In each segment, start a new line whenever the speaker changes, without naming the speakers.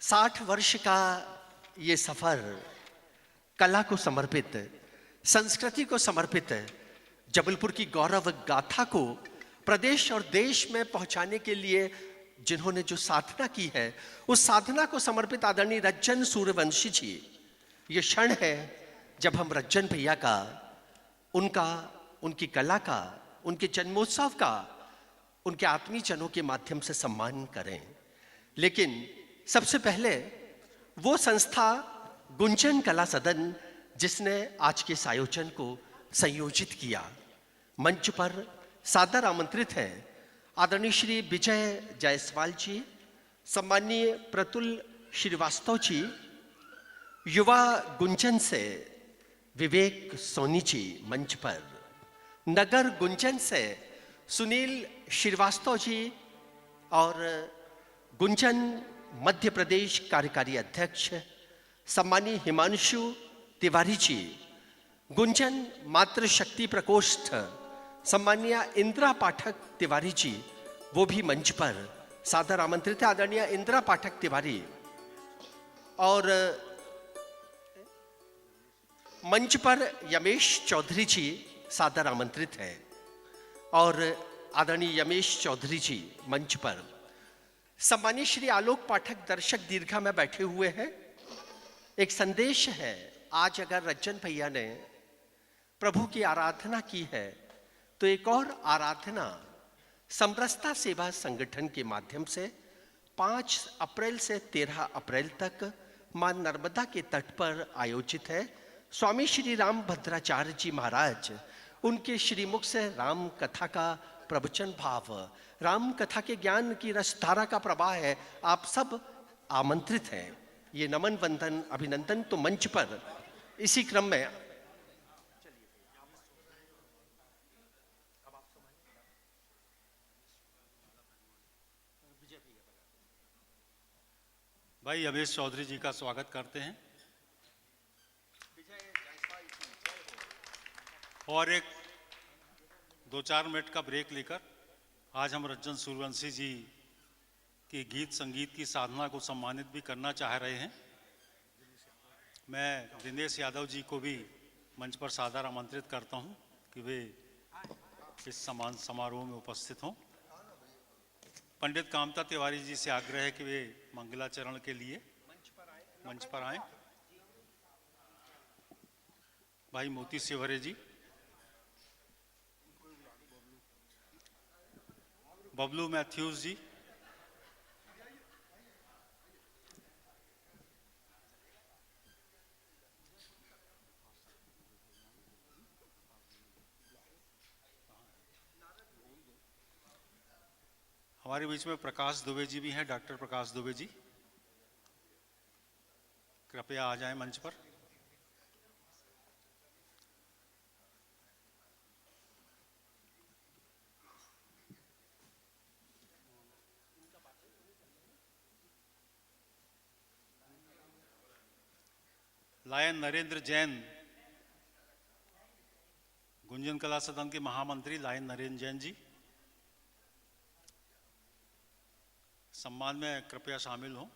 60 वर्ष का ये सफर कला को समर्पित, संस्कृति को समर्पित, जबलपुर की गौरव गाथा को प्रदेश और देश में पहुंचाने के लिए जिन्होंने जो साधना की है, उस साधना को समर्पित आदरणीय रज्जन सूर्यवंशी जी। ये क्षण है जब हम रज्जन भैया का, उनकी कला का, उनके जन्मोत्सव का, उनके आत्मीजनों के माध्यम से सम्मान करें। लेकिन सबसे पहले वो संस्था गुंजन कला सदन जिसने आज के इस आयोजन को संयोजित किया, मंच पर सादर आमंत्रित हैं आदरणीय श्री विजय जायसवाल जी, सम्मानीय प्रतुल श्रीवास्तव जी, युवा गुंजन से विवेक सोनी जी मंच पर, नगर गुंजन से सुनील श्रीवास्तव जी और गुंजन मध्य प्रदेश कार्यकारी अध्यक्ष सम्मानीय हिमांशु तिवारी जी, गुंजन मातृशक्ति प्रकोष्ठ सम्मानीय इंदिरा पाठक तिवारी जी, वो भी मंच पर सादर आमंत्रित है आदरणीय इंदिरा पाठक तिवारी। और मंच पर यमेश चौधरी जी सादर आमंत्रित हैं और आदरणीय यमेश चौधरी जी मंच पर। सम्मानीय श्री आलोक पाठक दर्शक दीर्घा में बैठे हुए हैं। एक संदेश है, आज अगर रज्जन भैया ने प्रभु की आराधना की है तो एक और आराधना समरसता सेवा संगठन के माध्यम से 5 अप्रैल से 13 अप्रैल तक मां नर्मदा के तट पर आयोजित है। स्वामी श्री राम भद्राचार्य जी महाराज, उनके श्रीमुख से राम कथा का प्रवचन भाव, राम कथा के ज्ञान की रसधारा का प्रवाह है। आप सब आमंत्रित हैं। ये नमन वंदन अभिनंदन तो मंच पर। इसी क्रम में
भाई यमेश चौधरी जी का स्वागत करते हैं और एक 2-4 मिनट का ब्रेक लेकर आज हम रज्जन सूर्यवंशी जी की गीत संगीत की साधना को सम्मानित भी करना चाह रहे हैं। मैं दिनेश यादव जी को भी मंच पर सादर आमंत्रित करता हूं कि वे इस समान समारोह में उपस्थित हों। पंडित कामता तिवारी जी से आग्रह है कि वे मंगलाचरण के लिए मंच पर आएं। भाई मोती सेवरे जी, बबलू मैथ्यूज जी, हमारे बीच में प्रकाश दुबे जी भी हैं, डॉक्टर प्रकाश दुबे जी, कृपया आ जाएं मंच पर। लायन नरेंद्र जैन, गुंजन कला सदन के महामंत्री लायन नरेंद्र जैन जी सम्मान में कृपया शामिल हों।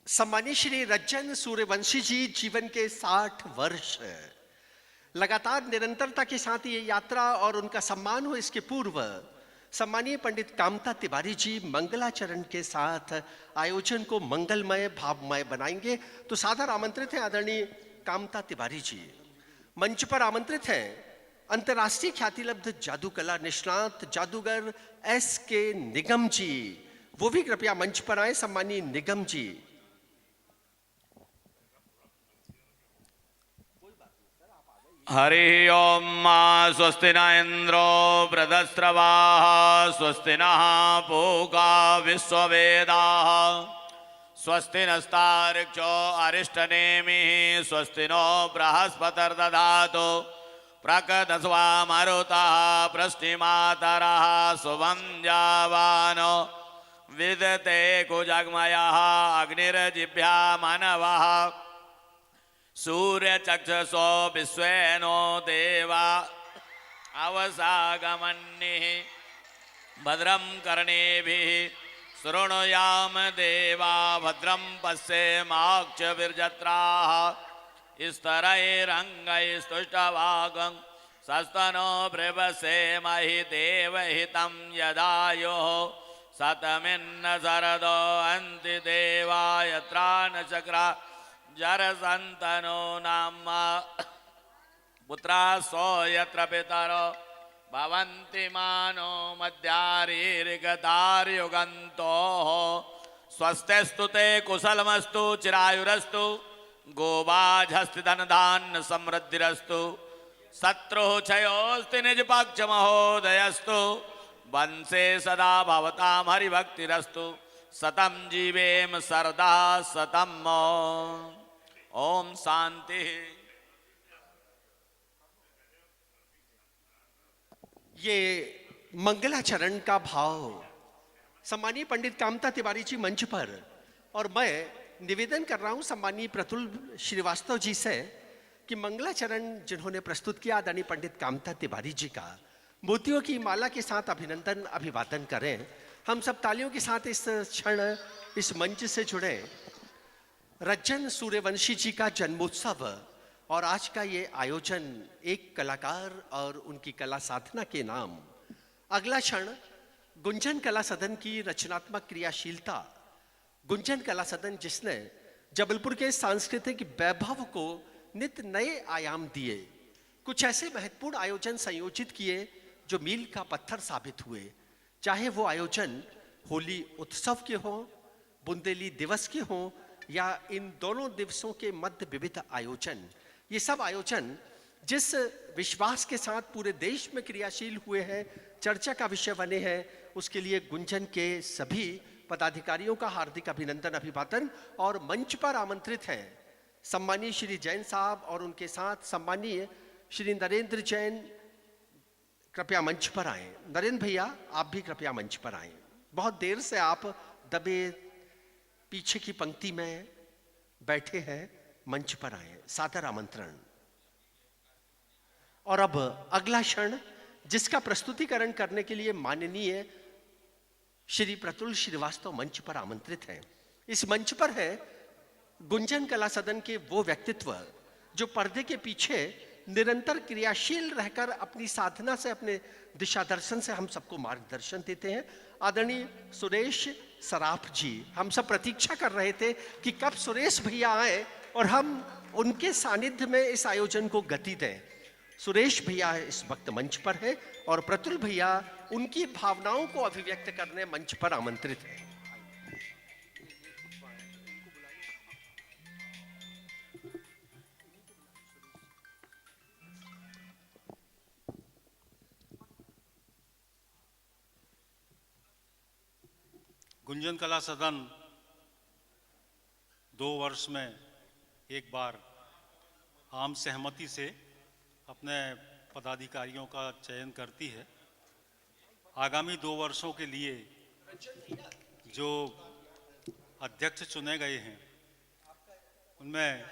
सम्मानीय श्री रज्जन सूर्यवंशी जी, जीवन के 60 वर्ष लगातार निरंतरता के साथ ये यात्रा और उनका सम्मान हो, इसके पूर्व सम्मानीय पंडित कामता तिवारी जी मंगलाचरण के साथ आयोजन को मंगलमय भावमय बनाएंगे। तो सादर आमंत्रित हैं आदरणीय कामता तिवारी जी। मंच पर आमंत्रित हैं अंतर्राष्ट्रीय ख्यातिलब्ध जादूकला निष्णात जादूगर S.K. निगम जी, वो भी कृपया मंच पर आए। सम्मानीय निगम जी।
हरि ओम। स्वस्ति न इंद्रो वृधस्रवाः, स्वस्ति नः पूषा विश्ववेदाः, स्वस्ति नस्तार्क्ष्यो अरिष्टनेमिः, स्वस्ति नो बृहस्पतिर्दधातु, प्रकटस्वा मरुतः प्रश्निमातरः, सुवन्द्यावानो विदते कुजग्मयः, अग्निर्जिह्वा मनवः, सूर्य चक्षुषो विश्वेनो देवा अवसागमन्निः भद्रं कर्णेभिः शृणुयाम देवा भद्रं पश्येमाक्षभिर्जत्राः स्तरैरङ्गैस्तुष्टवागं सस्तनो बृहस्पतिर्महि देवहितं यदायुः शतमिन्न शरदो अन्ति देवा यत्रा न चक्रा जरसन्तनो नाम पुत्रासो यत्र पितरो भवन्ति मानो मध्यारीर्गतार्युगन्तोः स्वस्तिस्तु ते कुशलमस्तु चिरायुरस्तु गोबाझस्ति धनधान्य समृद्धिरस्तु शत्रुः क्षयोस्ति निजपक्ष महोदयस्तु वंशे सदा भवतां हरिभक्तिरस्तु सतं जीवेम सरदा सतम् ओम शांति।
ये मंगलाचरण का भाव सम्मानीय पंडित कामता तिवारी जी मंच पर, और मैं निवेदन कर रहा हूं सम्मानीय प्रतुल श्रीवास्तव जी से कि मंगलाचरण जिन्होंने प्रस्तुत किया आदरणीय पंडित कामता तिवारी जी का, मोतियों की माला के साथ अभिनंदन अभिवादन करें। हम सब तालियों के साथ इस क्षण इस मंच से जुड़े। रज्जन सूर्यवंशी जी का जन्मोत्सव और आज का ये आयोजन एक कलाकार और उनकी कला साधना के नाम। अगला क्षण गुंजन कला सदन की रचनात्मक क्रियाशीलता। गुंजन कला सदन जिसने जबलपुर के सांस्कृतिक वैभव को नित नए आयाम दिए, कुछ ऐसे महत्वपूर्ण आयोजन संयोजित किए जो मील का पत्थर साबित हुए, चाहे वो आयोजन होली उत्सव के हों, बुंदेली दिवस के हों या इन दोनों दिवसों के मध्य विविध आयोजन। ये सब आयोजन जिस विश्वास के साथ पूरे देश में क्रियाशील हुए हैं, चर्चा का विषय बने हैं, उसके लिए गुंजन के सभी पदाधिकारियों का हार्दिक अभिनंदन अभिवादन। और मंच पर आमंत्रित हैं सम्मानीय श्री जैन साहब और उनके साथ सम्मानीय श्री नरेंद्र जैन। कृपया मंच पर आएं। नरेंद्र भैया आप भी कृपया मंच पर आएं। बहुत देर से आप दबे पीछे की पंक्ति में बैठे हैं, मंच पर आएं, सादर आमंत्रण। और अब अगला क्षण जिसका प्रस्तुतिकरण करने के लिए माननीय श्री प्रतुल श्रीवास्तव मंच पर आमंत्रित हैं। इस मंच पर है गुंजन कला सदन के वो व्यक्तित्व जो पर्दे के पीछे निरंतर क्रियाशील रहकर अपनी साधना से, अपने दिशा दर्शन से हम सबको मार्गदर्शन देते हैं। आदरणीय सुरेश सराफ जी, हम सब प्रतीक्षा कर रहे थे कि कब सुरेश भैया आए और हम उनके सानिध्य में इस आयोजन को गति दें। सुरेश भैया इस वक्त मंच पर है और प्रतुल भैया उनकी भावनाओं को अभिव्यक्त करने मंच पर आमंत्रित हैं।
गुंजन कला सदन 2 वर्ष में एक बार आम सहमति से अपने पदाधिकारियों का चयन करती है। आगामी 2 वर्षों के लिए जो अध्यक्ष चुने गए हैं उनमें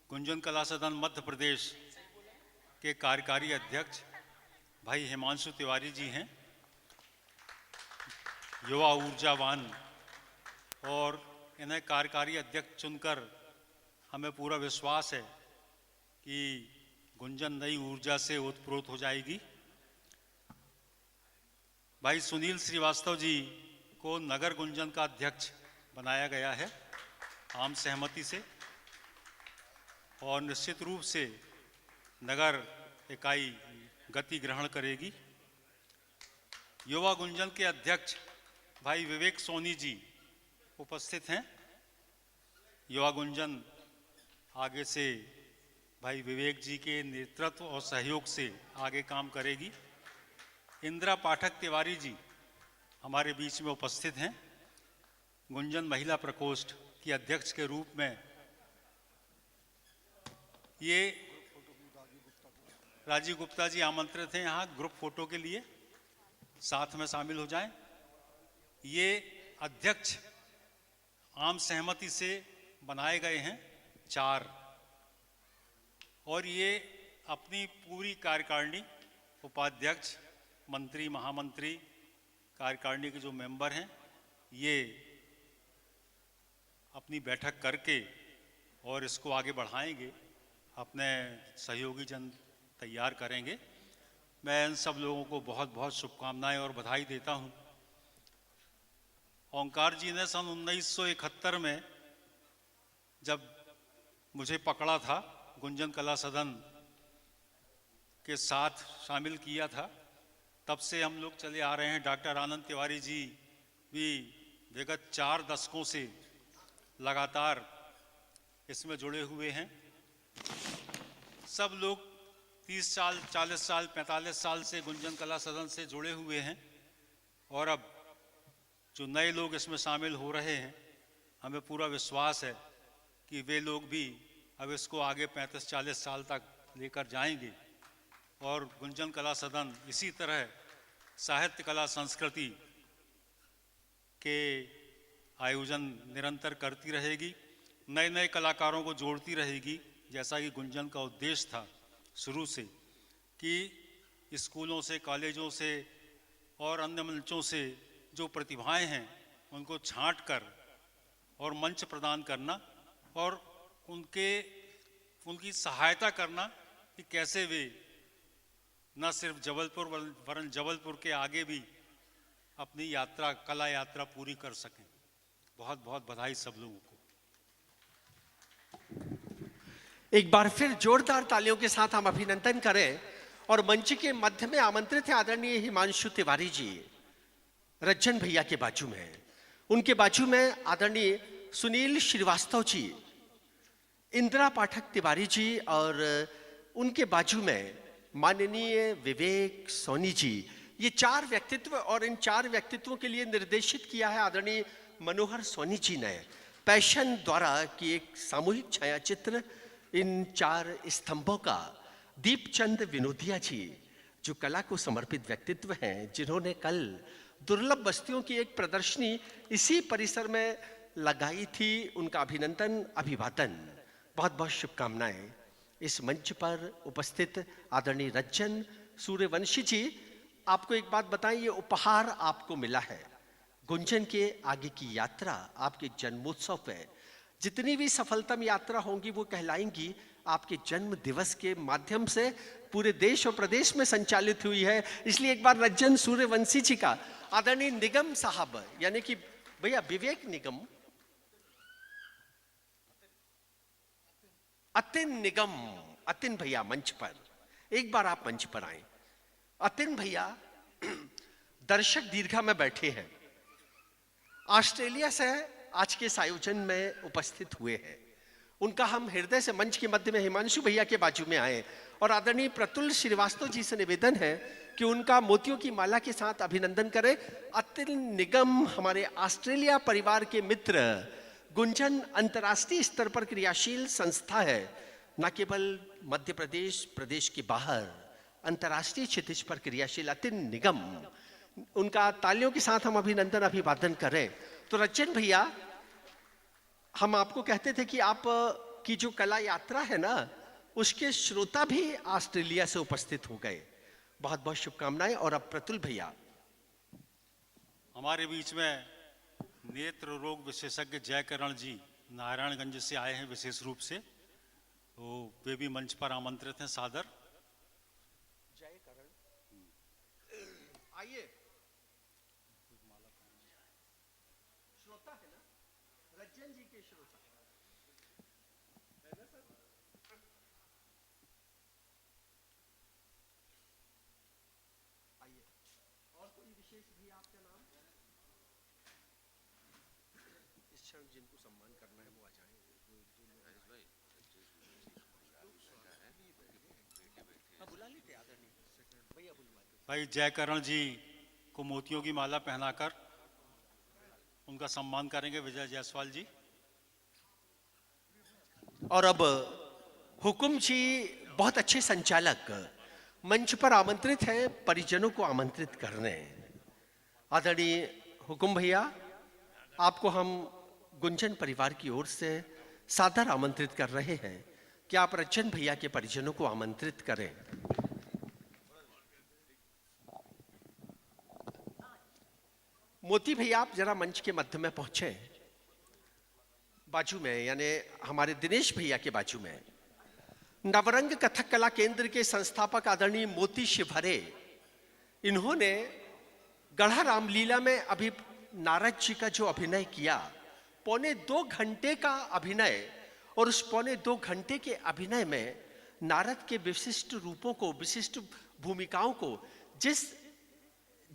गुंजन कला सदन मध्य प्रदेश के कार्यकारी अध्यक्ष भाई हिमांशु तिवारी जी हैं, युवा ऊर्जावान, और इन्हें कार्यकारी अध्यक्ष चुनकर हमें पूरा विश्वास है कि गुंजन नई ऊर्जा से ओतप्रोत हो जाएगी। भाई सुनील श्रीवास्तव जी को नगर गुंजन का अध्यक्ष बनाया गया है आम सहमति से, और निश्चित रूप से नगर इकाई गति ग्रहण करेगी। युवा गुंजन के अध्यक्ष भाई विवेक सोनी जी उपस्थित हैं। युवा गुंजन आगे से भाई विवेक जी के नेतृत्व और सहयोग से आगे काम करेगी। इंदिरा पाठक तिवारी जी हमारे बीच में उपस्थित हैं, गुंजन महिला प्रकोष्ठ की अध्यक्ष के रूप में। ये राजीव गुप्ता जी आमंत्रित हैं यहाँ ग्रुप फोटो के लिए, साथ में शामिल हो जाएं। ये अध्यक्ष आम सहमति से बनाए गए हैं 4, और ये अपनी पूरी कार्यकारिणी उपाध्यक्ष, मंत्री, महामंत्री, कार्यकारिणी के जो मेंबर हैं, ये अपनी बैठक करके और इसको आगे बढ़ाएंगे, अपने सहयोगी जन तैयार करेंगे। मैं इन सब लोगों को बहुत बहुत शुभकामनाएं और बधाई देता हूं। ओंकार जी ने सन 1971 में जब मुझे पकड़ा था, गुंजन कला सदन के साथ शामिल किया था, तब से हम लोग चले आ रहे हैं। डॉक्टर आनंद तिवारी जी भी विगत 4 दशकों से लगातार इसमें जुड़े हुए हैं। सब लोग 30 साल, 40 साल, 45 साल से गुंजन कला सदन से जुड़े हुए हैं और अब जो नए लोग इसमें शामिल हो रहे हैं, हमें पूरा विश्वास है कि वे लोग भी अब इसको आगे 35-40 साल तक लेकर जाएंगे और गुंजन कला सदन इसी तरह साहित्य, कला, संस्कृति के आयोजन निरंतर करती रहेगी, नए नए कलाकारों को जोड़ती रहेगी, जैसा कि गुंजन का उद्देश्य था शुरू से कि स्कूलों से, कॉलेजों से और अन्य मंचों से जो प्रतिभाएं हैं उनको छांट कर और मंच प्रदान करना और उनकी सहायता करना कि कैसे वे न सिर्फ जबलपुर वरन जबलपुर के आगे भी अपनी यात्रा, कला यात्रा पूरी कर सकें। बहुत बहुत बधाई सब लोगों को।
एक बार फिर जोरदार तालियों के साथ हम अभिनंदन करें और मंच के मध्य में आमंत्रित है आदरणीय हिमांशु तिवारी जी, रज्जन भैया के बाजू में। उनके बाजू में आदरणीय सुनील श्रीवास्तव जी, इंदिरा पाठक तिवारी जी और उनके बाजू में माननीय विवेक सोनी जी। ये 4 व्यक्तित्व और इन 4 व्यक्तित्वों के लिए निर्देशित किया है आदरणीय मनोहर सोनी जी ने पैशन द्वारा की एक सामूहिक छाया चित्र इन 4 स्तंभों का। दीपचंद विनोदिया जी जो कला को समर्पित व्यक्तित्व हैं, जिन्होंने कल दुर्लभ बस्तियों की एक प्रदर्शनी इसी परिसर में लगाई थी, उनका अभिनंदन, अभिवादन, बहुत बहुत शुभकामनाएं। इस मंच पर उपस्थित आदरणीय रज्जन सूर्यवंशी जी, आपको एक बात बताएं, ये उपहार आपको मिला है गुंजन के आगे की यात्रा, आपके जन्मोत्सव पे जितनी भी सफलतम यात्रा होंगी वो कहलाएंगी आपके जन्म दिवस के माध्यम से पूरे देश और प्रदेश में संचालित हुई है। इसलिए एक बार रज्जन सूर्यवंशी जी का, आदरणीय निगम साहब यानी कि भैया विवेक निगम, अतिन निगम, अतिन भैया मंच पर, एक बार आप मंच पर आए। अतिन भैया दर्शक दीर्घा में बैठे हैं, ऑस्ट्रेलिया से आज के इस आयोजन में उपस्थित हुए हैं। उनका हम हृदय से मंच के मध्य में हिमांशु भैया के बाजू में आए और आदरणीय प्रतुल श्रीवास्तव जी से निवेदन है कि उनका मोतियों की माला के साथ अभिनंदन करें। अतिन निगम हमारे ऑस्ट्रेलिया परिवार के मित्र, गुंजन अंतर्राष्ट्रीय स्तर पर क्रियाशील संस्था है, न केवल मध्य प्रदेश, प्रदेश के बाहर अंतर्राष्ट्रीय क्षितिज पर क्रियाशील अतिन निगम, उनका तालियों के साथ हम अभिनंदन, अभिवादन करें। तो रज्जन भैया, हम आपको कहते थे कि आप की जो कला यात्रा है ना, उसके श्रोता भी ऑस्ट्रेलिया से उपस्थित हो गए। बहुत बहुत शुभकामनाएं। और अब प्रतुल भैया,
हमारे बीच में नेत्र रोग विशेषज्ञ जयकरण जी नारायणगंज से आए हैं विशेष रूप से, तो वे भी मंच पर आमंत्रित हैं सादर।
जयकरण आइए। श्रोता है ना, रज्जन जी के श्रोता है ना सर? आइए। और कोई विशेष भी आपका नाम? इस क्षण जिनको सम्मान करना है वो आ जाएं। बुला लेते आदरणीय भैया, बुलवा लो।
भाई जयकरण जी को मोतियों की माला पहनाकर उनका सम्मान करेंगे विजय जायसवाल जी।
और अब हुकुम जी, बहुत अच्छे संचालक, मंच पर आमंत्रित हैं परिजनों को आमंत्रित करने। आदरणीय हुकुम भैया, आपको हम गुंजन परिवार की ओर से सादर आमंत्रित कर रहे हैं कि आप रज्जन भैया के परिजनों को आमंत्रित करें। मोती भैया आप जरा मंच के मध्य में पहुंचे, बाजू में, यानी हमारे दिनेश भैया के बाजू में। नवरंग कथक कला केंद्र के संस्थापक आदरणीय मोती शिवहरे, इन्होंने गढ़ा रामलीला में अभी नारद जी का जो अभिनय किया, 2.25 घंटे का अभिनय, और उस 2.25 घंटे के अभिनय में नारद के विशिष्ट रूपों को, विशिष्ट भूमिकाओं को जिस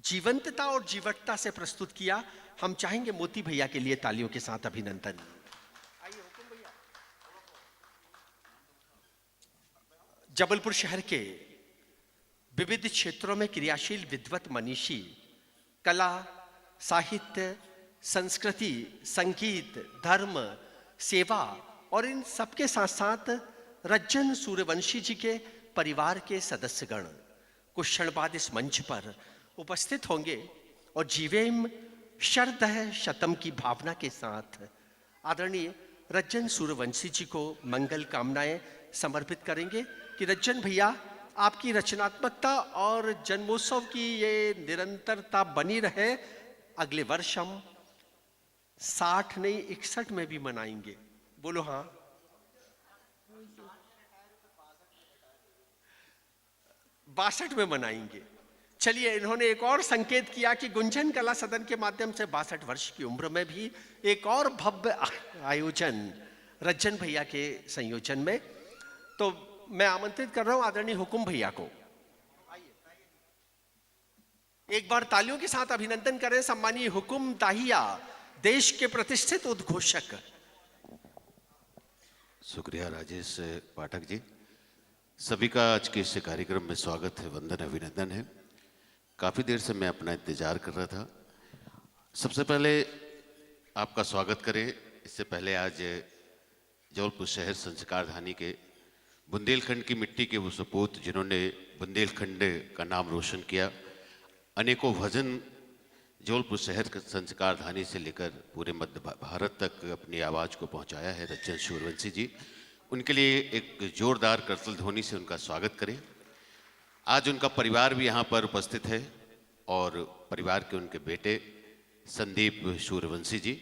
जीवंतता और जीवटता से प्रस्तुत किया, हम चाहेंगे मोती भैया के लिए तालियों के साथ अभिनंदन। जबलपुर शहर के विविध क्षेत्रों में क्रियाशील विद्वत मनीषी, कला, साहित्य, संस्कृति, संगीत, धर्म, सेवा और इन सबके साथ साथ रज्जन सूर्यवंशी जी के परिवार के सदस्यगण कुछ क्षण बाद इस मंच पर उपस्थित होंगे और जीवेम शरदह शतम की भावना के साथ आदरणीय रज्जन सूर्यवंशी जी को मंगल कामनाएं समर्पित करेंगे कि रज्जन भैया आपकी रचनात्मकता और जन्मोत्सव की ये निरंतरता बनी रहे। अगले वर्ष हम 60 नहीं 61 में भी मनाएंगे। बोलो हाँ। बासठ में मनाएंगे। चलिए, इन्होंने एक और संकेत किया कि गुंजन कला सदन के माध्यम से 62 वर्ष की उम्र में भी एक और भव्य आयोजन रज्जन भैया के संयोजन में। तो मैं आमंत्रित कर रहा हूं आदरणीय हुकुम भैया को, एक बार तालियों के साथ अभिनंदन करें। सम्मानीय हुकुम दाहिया, देश के प्रतिष्ठित उद्घोषक।
शुक्रिया राजेश पाठक जी। सभी का आज के इस कार्यक्रम में स्वागत है, वंदन, अभिनंदन है। काफ़ी देर से मैं अपना इंतजार कर रहा था। सबसे पहले आपका स्वागत करें, इससे पहले आज जबलपुर शहर संस्कारधानी के बुंदेलखंड की मिट्टी के वो सपूत जिन्होंने बुंदेलखंड का नाम रोशन किया, अनेकों भजन जबलपुर शहर के संस्कारधानी से लेकर पूरे मध्य भारत तक अपनी आवाज़ को पहुंचाया है रज्जन सूर्यवंशी जी। उनके लिए एक जोरदार करतल ध्वनि से उनका स्वागत करें। आज उनका परिवार भी यहाँ पर उपस्थित है और परिवार के उनके बेटे संदीप सूर्यवंशी जी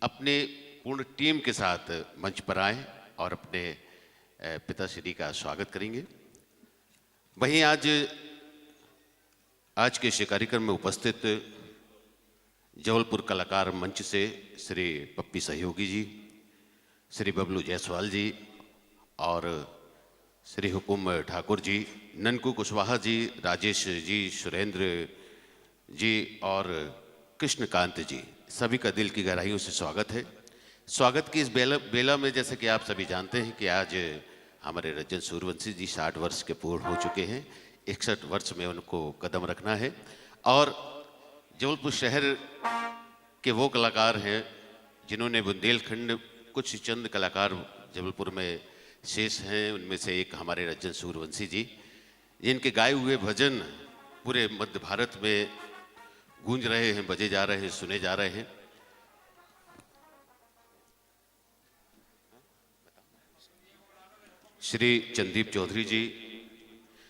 अपने पूर्ण टीम के साथ मंच पर आए और अपने पिताश्री का स्वागत करेंगे। वहीं आज के इस कार्यक्रम में उपस्थित जबलपुर कलाकार मंच से श्री पप्पी सहयोगी जी, श्री बबलू जायसवाल जी और श्री हुकुम ठाकुर जी, ननकू कुशवाहा जी, राजेश जी, सुरेंद्र जी और कृष्णकांत जी, सभी का दिल की गहराइयों से स्वागत है। स्वागत की इस बेला में जैसे कि आप सभी जानते हैं कि आज हमारे रज्जन सूर्यवंशी जी 60 वर्ष के पूर्ण हो चुके हैं। 61 वर्ष में उनको कदम रखना है और जबलपुर शहर के वो कलाकार हैं जिन्होंने बुंदेलखंड, कुछ चंद कलाकार जबलपुर में शेष हैं, उनमें से एक हमारे रज्जन सूर्यवंशी जी, जिनके गाए हुए भजन पूरे मध्य भारत में गूंज रहे हैं, बजे जा रहे हैं, सुने जा रहे हैं। श्री चंदीप चौधरी जी,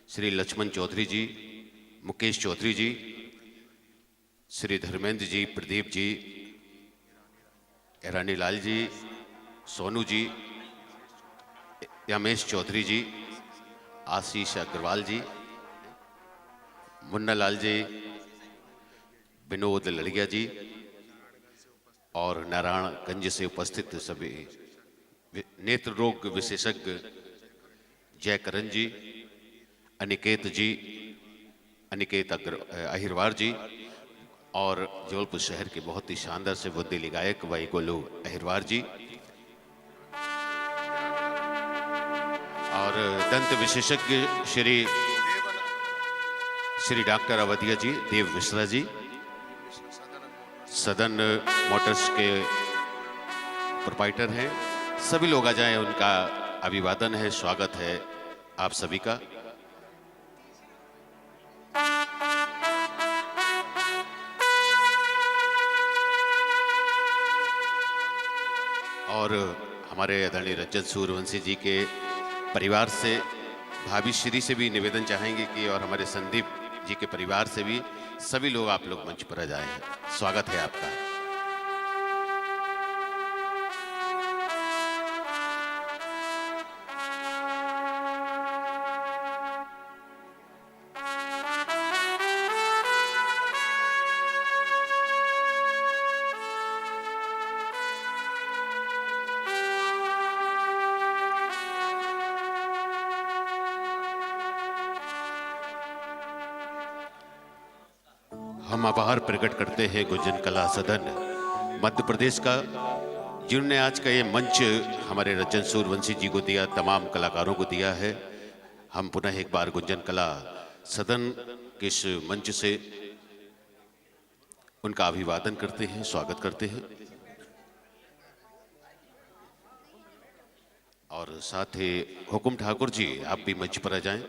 श्री लक्ष्मण चौधरी जी, मुकेश चौधरी जी, श्री धर्मेंद्र जी, प्रदीप जी, ईरानी लाल जी, सोनू जी, रमेश चौधरी जी, आशीष अग्रवाल जी, मुन्ना लाल जी, विनोद लड़िया जी और नारायणगंज से उपस्थित सभी नेत्र रोग विशेषज्ञ जयकरण जी, अनिकेत जी, अनिकेत अहिरवार जी और जबलपुर शहर के बहुत ही शानदार से बुंदेली गायक वाई गोलू अहिरवार जी और दंत विशेषज्ञ श्री डॉक्टर अवधिया जी, देव मिश्रा जी, सदन मोटर्स के प्रोप्राइटर हैं। सभी लोग आ जाएं, उनका अभिवादन है, स्वागत है आप सभी का। और हमारे आदरणीय रज्जन सूर्यवंशी जी के परिवार से, भाभी श्री से भी निवेदन चाहेंगे कि और हमारे संदीप जी के परिवार से भी सभी लोग आप लोग मंच पर आ जाए हैं, स्वागत है आपका। हम आभार प्रकट करते हैं गुंजन कला सदन मध्य प्रदेश का, जिन्होंने आज का ये मंच हमारे रजन सूर्यवंशी जी को दिया, तमाम कलाकारों को दिया है। हम पुनः एक बार गुंजन कला सदन के इस मंच से उनका अभिवादन करते हैं, स्वागत करते हैं। और साथ ही हुकुम ठाकुर जी, आप भी मंच पर आ जाएं।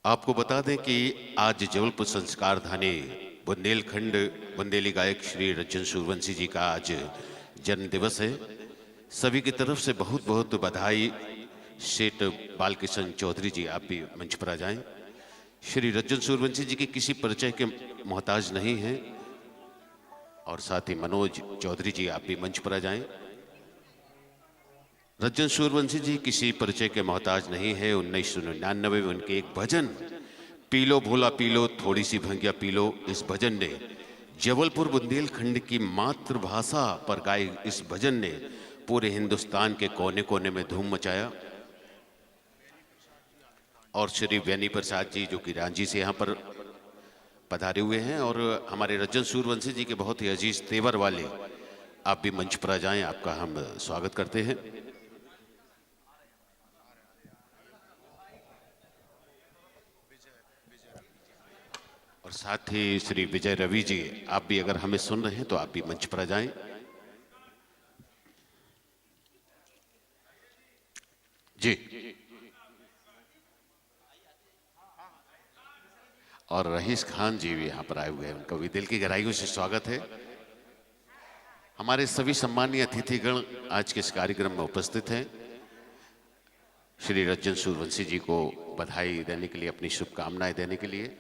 आपको बता दें कि आज जबलपुर संस्कार धानी बुंदेलखंड बुंदेली गायक श्री रजन सूर्यवंशी जी का आज जन्म दिवस है। सभी की तरफ से बहुत बहुत बधाई। सेठ बालकिशन चौधरी जी, आप भी मंच पर आ जाएं। श्री रजन सूर्यवंशी जी के किसी परिचय के मोहताज नहीं हैं। और साथ ही मनोज चौधरी जी, आप भी मंच पर आ जाएं। रजन सूर्यवंशी जी किसी परिचय के मोहताज नहीं है। 1999 में उनके एक भजन पीलो भोला पीलो थोड़ी सी भंगिया पीलो, इस भजन ने जबलपुर बुंदेलखंड की मातृभाषा पर गाए इस भजन ने पूरे हिंदुस्तान के कोने कोने में धूम मचाया। और श्री बेनी प्रसाद जी, जो कि रांची से यहाँ पर पधारे हुए हैं, और हमारे रजन सूर्यवंशी जी के बहुत ही अजीज तेवर वाले, आप भी मंच पर आ जाएं, आपका हम स्वागत करते हैं। और साथ ही श्री विजय रवि जी, आप भी अगर हमें सुन रहे हैं तो आप भी मंच पर आ जाएं। जी। और रहीस खान जी भी यहाँ पर आए हुए हैं, उनका भी दिल की गहराइयों से स्वागत है। हमारे सभी सम्मानीय अतिथिगण आज के इस कार्यक्रम में उपस्थित हैं। श्री रजन सूर्यवंशी जी को बधाई देने के लिए, अपनी शुभकामनाएं देने के लिए।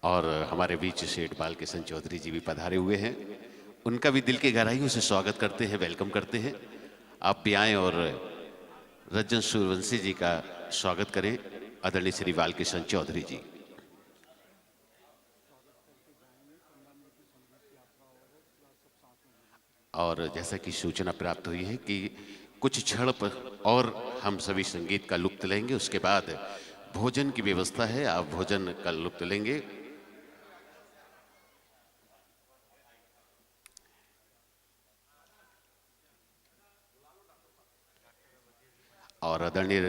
और हमारे बीच सेठ बालकिशन चौधरी जी भी पधारे हुए हैं, उनका भी दिल की गहराइयों से स्वागत करते हैं, वेलकम करते हैं। आप भी आएं और रजन सूर्यवंशी जी का स्वागत करें, आदरणीय श्री बालकिशन चौधरी जी। और जैसा कि सूचना प्राप्त हुई है कि कुछ क्षण पर और हम सभी संगीत का लुत्फ लेंगे, उसके बाद भोजन की व्यवस्था है, आप भोजन का लुत्फ लेंगे। और आदरणीय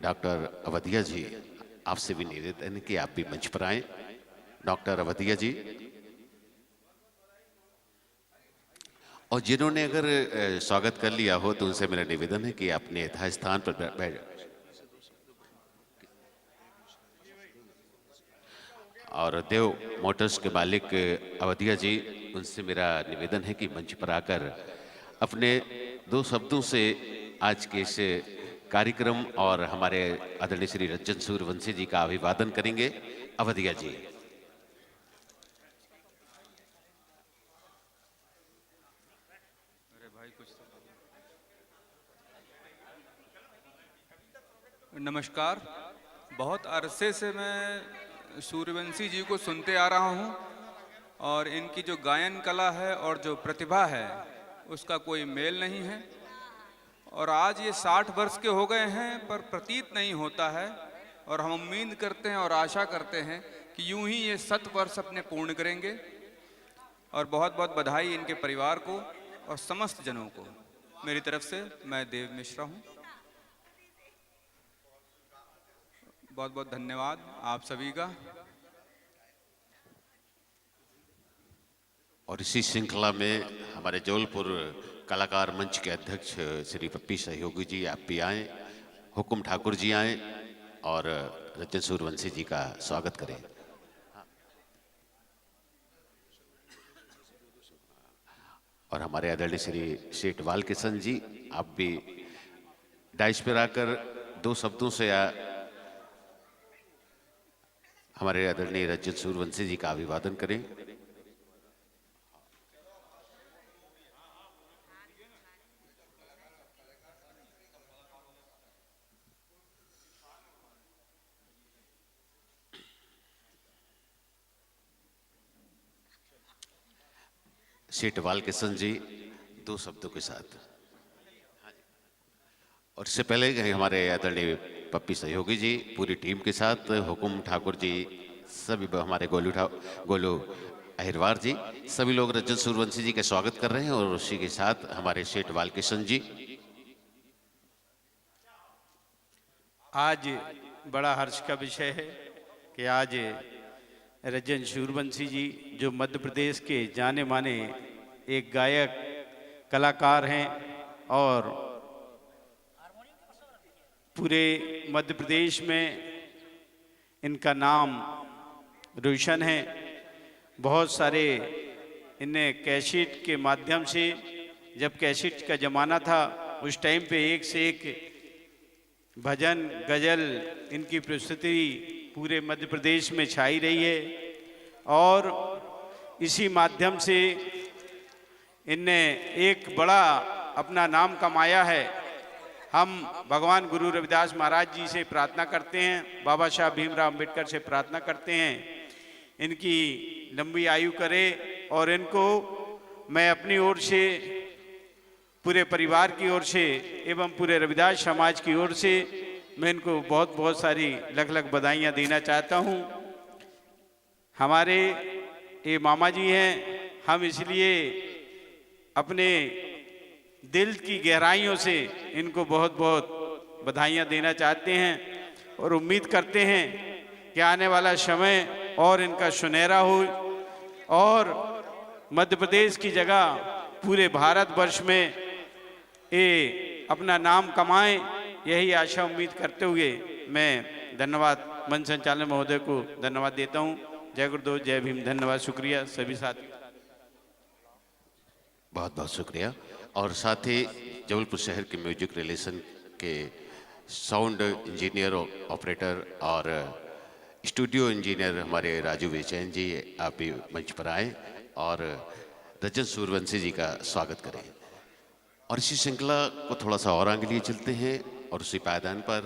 डॉक्टर अवधिया जी, आपसे भी निवेदन है कि आप भी मंच पर आएं। डॉक्टर अवधिया जी, और जिन्होंने अगर स्वागत कर लिया हो तो उनसे मेरा निवेदन है कि अपने यथास्थान पर बैठ। और देव मोटर्स के मालिक अवधिया जी, उनसे मेरा निवेदन है कि मंच पर आकर अपने दो शब्दों से आज के इस कार्यक्रम और हमारे आदरणीय श्री रजन सूर्यवंशी जी का अभिवादन करेंगे। अवधिया जी।
नमस्कार। बहुत अरसे से मैं सूर्यवंशी जी को सुनते आ रहा हूँ और इनकी जो गायन कला है और जो प्रतिभा है उसका कोई मेल नहीं है। और आज ये 60 वर्ष के हो गए हैं पर प्रतीत नहीं होता है, और हम उम्मीद करते हैं और आशा करते हैं कि यूं ही ये 100 वर्ष अपने पूर्ण करेंगे। और बहुत बहुत बधाई इनके परिवार को और समस्त जनों को मेरी तरफ से। मैं देव मिश्रा हूँ। बहुत बहुत धन्यवाद आप सभी का।
और इसी श्रृंखला में हमारे जबलपुर कलाकार मंच के अध्यक्ष श्री पप्पी सहयोगी जी, आप भी आए। हुकुम ठाकुर जी आए। और रजन सूर्यवंशी जी का स्वागत करें। और हमारे आदरणीय श्री शेठ बालकिशन जी, आप भी डाइस पर आकर दो शब्दों से हमारे आदरणीय रजन सूर्यवंशी जी का अभिवादन करें। शेठ बालकिशन जी दो शब्दों के साथ। और इससे पहले हमारे आदरणीय पप्पी सहयोगी जी पूरी टीम के साथ, हुकुम ठाकुर जी, सभी हमारे गोलू अहिरवार जी, सभी लोग रजन सूर्यवंशी जी का स्वागत कर रहे हैं। और उसी के साथ हमारे शेठ बालकिशन जी।
आज बड़ा हर्ष का विषय है कि आज रजन सूर्यवंशी जी, जो मध्य प्रदेश के जाने माने एक गायक कलाकार हैं और पूरे मध्य प्रदेश में इनका नाम रोशन है। बहुत सारे इन्हें कैसेट के माध्यम से, जब कैसेट का ज़माना था उस टाइम पे एक से एक भजन गज़ल इनकी प्रस्तुति पूरे मध्य प्रदेश में छाई रही है। और इसी माध्यम से इनने एक बड़ा अपना नाम कमाया है। हम भगवान गुरु रविदास महाराज जी से प्रार्थना करते हैं, बाबा साहब भीमराव अम्बेडकर से प्रार्थना करते हैं इनकी लंबी आयु करे। और इनको मैं अपनी ओर से, पूरे परिवार की ओर से एवं पूरे रविदास समाज की ओर से मैं इनको बहुत बहुत सारी लख लख बधाइयाँ देना चाहता हूँ। हमारे ये मामा जी हैं, हम इसलिए अपने दिल की गहराइयों से इनको बहुत बहुत बधाइयाँ देना चाहते हैं और उम्मीद करते हैं कि आने वाला समय और इनका सुनहरा हो और मध्य प्रदेश की जगह पूरे भारतवर्ष में ये अपना नाम कमाएं। यही आशा उम्मीद करते हुए मैं धन्यवाद मंच संचालक महोदय को धन्यवाद देता हूँ। जय गुरुदेव, जय भीम, धन्यवाद, शुक्रिया सभी साथी।
बहुत बहुत शुक्रिया। और साथ ही जबलपुर शहर के म्यूजिक रिलेशन के साउंड इंजीनियर, ऑपरेटर और स्टूडियो इंजीनियर हमारे राजू बेचैन जी, आप भी मंच पर आए और रजन सूर्यवंशी जी का स्वागत करें। और इसी श्रृंखला को थोड़ा सा और आगे लिए चलते हैं। और उसी पायदान पर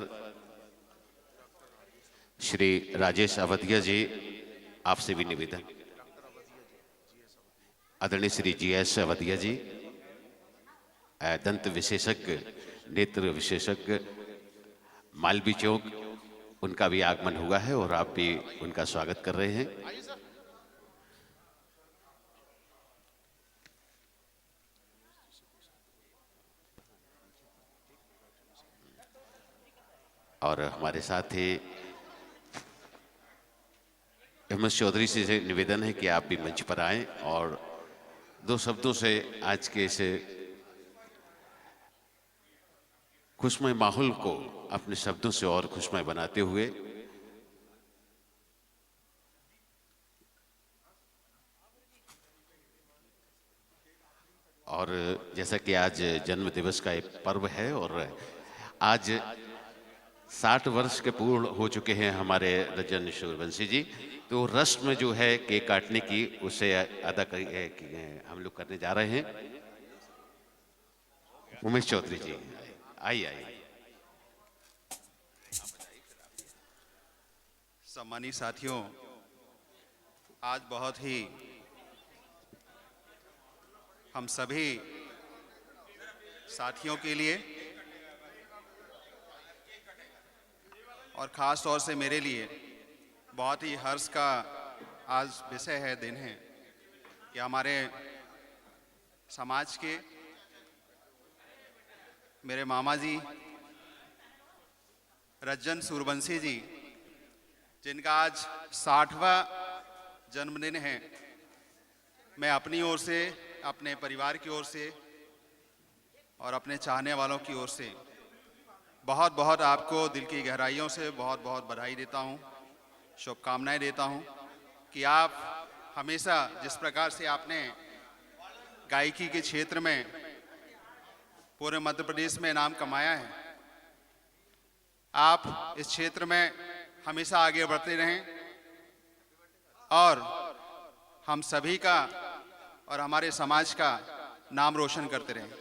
श्री राजेश अवधिया जी, आपसे भी निवेदन। आदरणीय श्री GS अवधिया जी, दंत विशेषज्ञ, नेत्र विशेषज्ञ, मालवी चौक, उनका भी आगमन हुआ है और आप भी उनका स्वागत कर रहे हैं। और हमारे साथ ही MS चौधरी से निवेदन है कि आप भी मंच पर आएं और दो शब्दों से आज के इस खुशमय माहौल को अपने शब्दों से और खुशमय बनाते हुए और जैसा कि आज जन्म दिवस का एक पर्व है और आज 60 वर्ष के पूर्ण हो चुके हैं हमारे रजन सूर्यवंशी जी, तो रस्म जो है केक काटने की उसे अदा हम लोग करने जा रहे हैं। उमेश चौधरी जी आइए।
सम्मानित साथियों, आज बहुत ही हम सभी साथियों के लिए और ख़ास तौर से मेरे लिए बहुत ही हर्ष का आज विषय है, दिन है कि हमारे समाज के मेरे मामा जी रजन सूर्यवंशी जी, जिनका आज 60वां जन्मदिन है, मैं अपनी ओर से, अपने परिवार की ओर से और अपने चाहने वालों की ओर से बहुत बहुत आपको दिल की गहराइयों से बहुत बहुत बधाई देता हूँ, शुभकामनाएं देता हूँ कि आप हमेशा जिस प्रकार से आपने गायकी के क्षेत्र में पूरे मध्य प्रदेश में नाम कमाया है, आप इस क्षेत्र में हमेशा आगे बढ़ते रहें और हम सभी का और हमारे समाज का नाम रोशन करते रहें।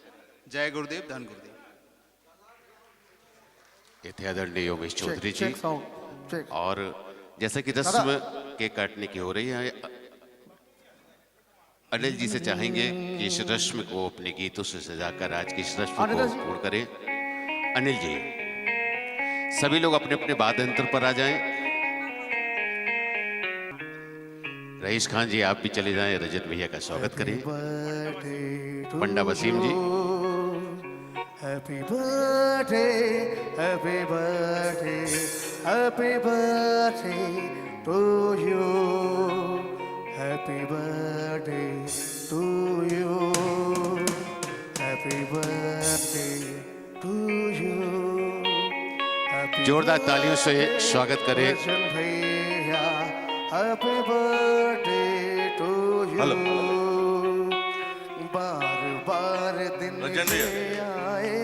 जय गुरुदेव, धन गुरुदेव।
ये थे आदरणीय योगेश चौधरी जी। और जैसा कि रस्म केक काटने की हो रही है, अनिल जी से चाहेंगे कि इस रस्म को अपने गीतों से सजाकर आज की इस रस्म को पूर्ण करें। अनिल जी, सभी लोग अपने अपने वाद्य यंत्र पर आ जाएं। रईस खान जी, आप भी चले जाएं, रजत भैया का स्वागत करें। पंडा वसीम जी।
Happy birthday, happy birthday, happy birthday to you. Happy birthday to you. Happy birthday to you.
जोरदार तालियों से स्वागत करें।
Happy birthday to you.
Hello.
बार बार दिन आए।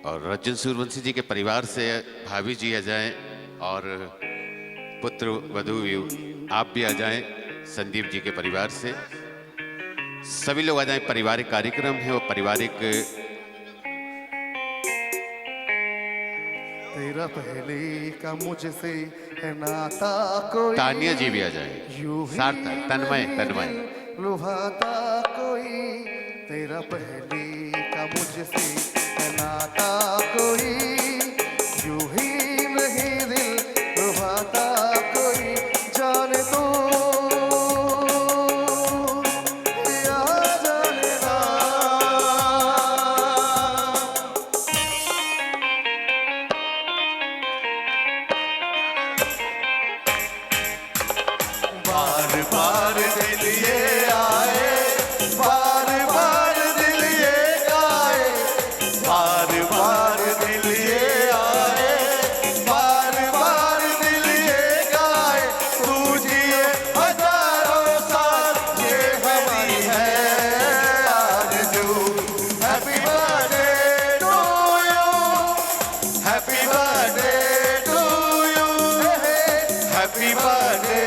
और रजन सूर्यवंशी जी के परिवार से भाभी जी आ जाएं और पुत्र वधू आप भी आ जाएं। संदीप जी के परिवार से सभी लोग आ जाएं। पारिवारिक कार्यक्रम है और पारिवारिक।
तेरा पहले का मुझसे है नाता कोई।
तानिया जी भी आ जाएं। सार्थक, तन्मय
लुभाता कोई। तेरा पहले का मुझसे है नाता कोई। यूं ही नहीं दिल लुभाता कोई। जाने तो या जाने ना। बार बार दिल ये आए, बार बार दिल ये गाए, बार बार दिल ये आए, बार बार दिल ये गाए। तू जिए हजारों साल, ये हमारी है आरज़ू। Happy birthday to you, happy birthday to you, happy birthday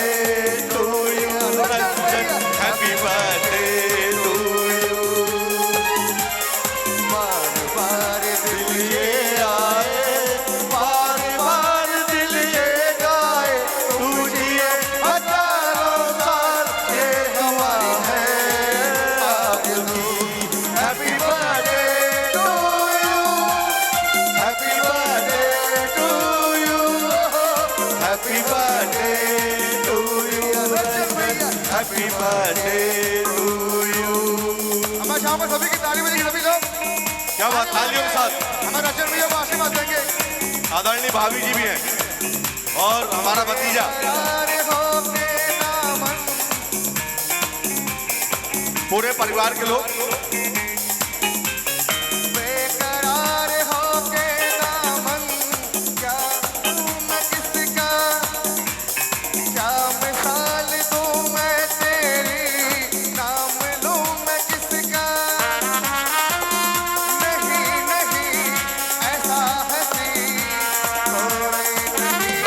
to you, happy birthday to you. बार बार दिल ये आए, बार बार दिल ये गाए। तू जिए हजारों साल, ये हमारी है आरज़ू। Happy birthday to you, happy birthday to you, happy birthday to you, happy birthday to you. हमारे यहाँ पर सभी की ताली बजेगी। सभी लोग
क्या बात, तालियों के साथ
हमारे रचन भैया को आशीर्वाद देंगे।
आदरणीय भाभी जी भी हैं और हमारा भतीजा।
प्यार हो के दामन,
पूरे परिवार के लोग
बेकरार हो के दामन। क्या दूं मैं किसका, क्या मिसाल दूं मैं तेरी, नाम लूं मैं किसका। नहीं नहीं ऐसा हंसी कोई नहीं,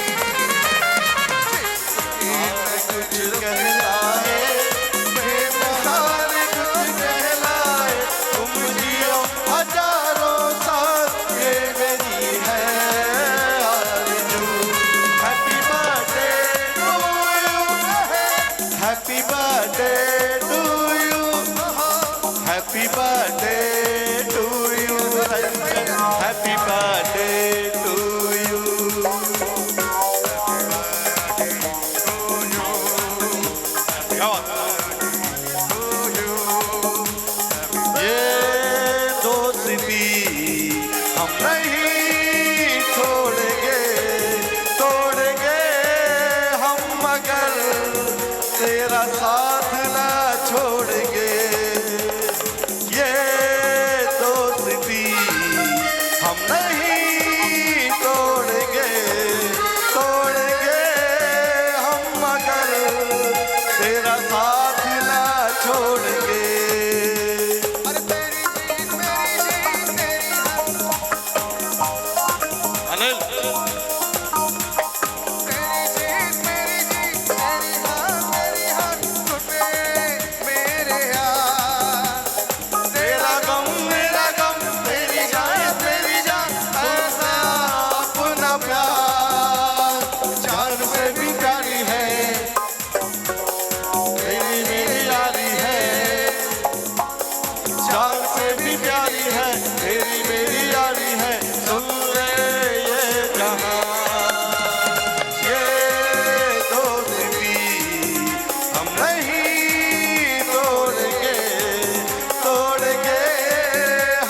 जिसकी मैं कुछ कहलाए, बेमिसाल कुछ कहलाए। तुम जियो हजारों साल, ये मेरी है आरज़ू। Happy birthday to you, happy birthday to you, happy birthday to you, happy birthday to you.
क्या बात,
ये दोस्ती हम नहीं छोड़ेंगे, तोड़ेंगे हम मगर तेरा साथ ना छोड़
नहीं तोड़ेंगे हम मगर तेरा साथ ना छोड़ेंगे। अनिल तेरा गम मेरा गम तेरी जान ऐसा अपना प्यार जान से भी प्यारी है तेरी मेरी यारी है जान से भी प्यारी है तेरी मेरी यारी है। सुन ले ये जहां ये दोस्ती हम नहीं तोड़ेंगे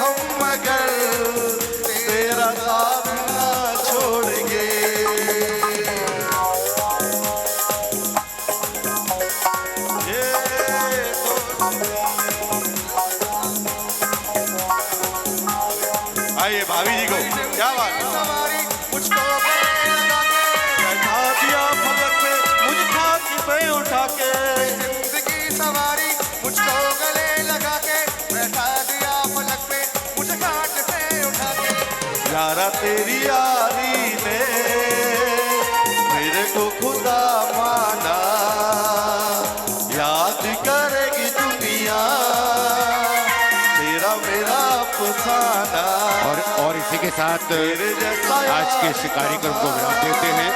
हम मगर तेरा साथ ना छोड़ेंगे। ये आइए भाभी जी को क्या बात मुझको बैठा दिया फलक पे मुझे खाकी पे उठा के जिंदगी सवारी मुझको गले लगा के बैठा दिया फलक पे मुझे खाट से उठा के। यारा तेरी यारी ने मेरे को खुदा माना याद करेगी दुनिया तेरा मेरा अफसाना।
और इसी के साथ आज के इस कार्यक्रम को विराम देते हैं।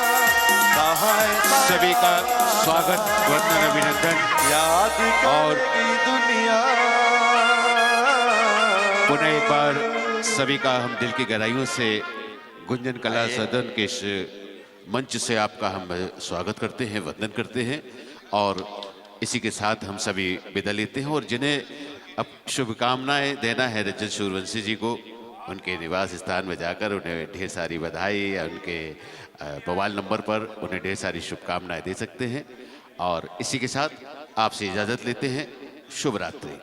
सभी का स्वागत, वंदन, अभिनंदन
याद
और
दुनिया।
पुनः एक बार सभी का हम दिल की गहराइयों से गुंजन कला सदन के इस मंच से आपका हम स्वागत करते हैं, वंदन करते हैं और इसी के साथ हम सभी विदा लेते हैं। और जिन्हें अब शुभकामनाएं देना है रजत सूर्यवंशी जी को, उनके निवास स्थान में जाकर उन्हें ढेर सारी बधाई या उनके मोबाइल नंबर पर उन्हें ढेर सारी शुभकामनाएं दे सकते हैं। और इसी के साथ आपसे इजाज़त लेते हैं। शुभ रात्रि।